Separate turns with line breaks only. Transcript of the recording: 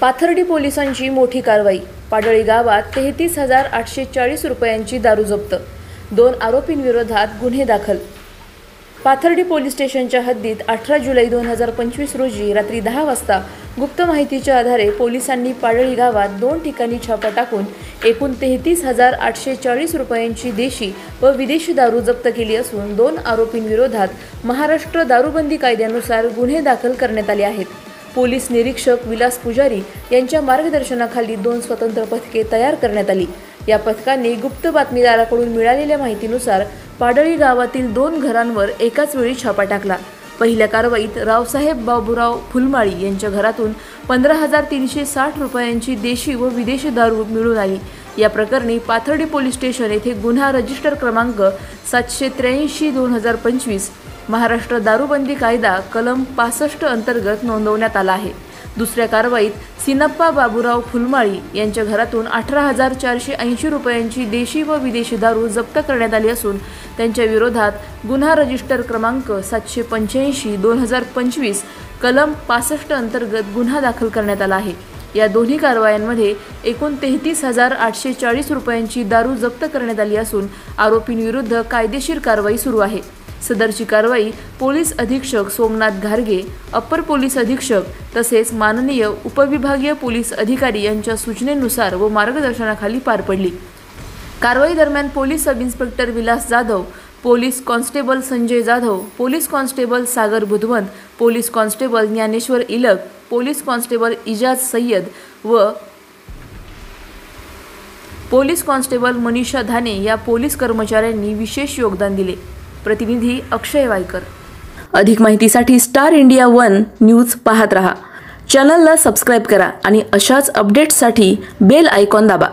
पाथर्डी पोलिसांची मोठी कारवाई। पाडळी गावात 33,840 रुपयांची दारू जप्त। 2 आरोपींविरोधात गुन्हे दाखल। पाथर्डी पोलीस स्टेशनच्या हद्दीत 18 जुलै 2025 रोजी रात्री 10 वाजता गुप्त माहितीच्या आधारे पोलिसांनी पाडळी गावात 2 ठिकाणी छापा टाकून एकूण 33,840 रुपयांची देशी व विदेशी दारू जप्त केली असून 2 आरोपींविरोधात महाराष्ट्र दारूबंदी कायद्यानुसार गुन्हे दाखल करण्यात आले आहेत। पोलीस निरीक्षक विलास पुजारी यांच्या मार्गदर्शनाखाली 2 स्वतंत्र पथके तयार करण्यात आली। या पथकाने गुप्त बातमीदाराकडून मिळालेल्या माहितीनुसार पाडळी गावातील 2 घरांवर एकाच वेळी छापा टाकला। पहिल्या कारवाईत रावसाहेब बाबूराव फुलमाळी यांच्या घरातून 15,360 रुपयांची देशी व विदेशी दारू मिळून आली। या प्रकरणी पाथर्डी पोलीस स्टेशन येथे गुन्हा रजिस्टर क्रमांक 783/2025 महाराष्ट्र दारूबंदी कायदा कलम 65 अंतर्गत नोंदवण्यात आला आहे। दुसऱ्या कारवाईत सिनप्पा बाबूराव फुलमाळी यांच्या घरातून 18,480 रुपयांची देशी व विदेशी दारू जप्त करण्यात आली असून त्यांच्या विरोधात गुन्हा रजिस्टर क्रमांक 785/2025 कलम 65 अंतर्गत गुन्हा दाखल करण्यात आला आहे। या दोन्ही कारवायांमध्ये एकूण 33,840 रुपयांची दारू जप्त करण्यात आली असून आरोपींविरुद्ध कायदेशीर कारवाई सुरू आहे। सदरची कारवाई पोलीस अधीक्षक सोमनाथ घारगे, अप्पर पोलीस अधीक्षक तसेच माननीय उपविभागीय पोलीस अधिकारी यांच्या सूचनेनुसार व मार्गदर्शनाखाली पार पडली। कारवाई दरम्यान police sub inspector Vilas Jadhav, police constable Sanjay Jadhav, police constable Sagar Budhwant, police constable Dnyaneshwar Ilak, police constable Ijaz Sayyed व पोलीस कॉन्स्टेबल मनीषा धाने या पोलीस कर्मचाऱ्यांनी विशेष योगदान दिले। प्रतिनिधी अक्षय वायकर। अधिक माहितीसाठी स्टार इंडिया 1 न्यूज पाहत रहा। चॅनलला सबस्क्राइब करा आणि अशाच अपडेट्ससाठी बेल आयकॉन दाबा।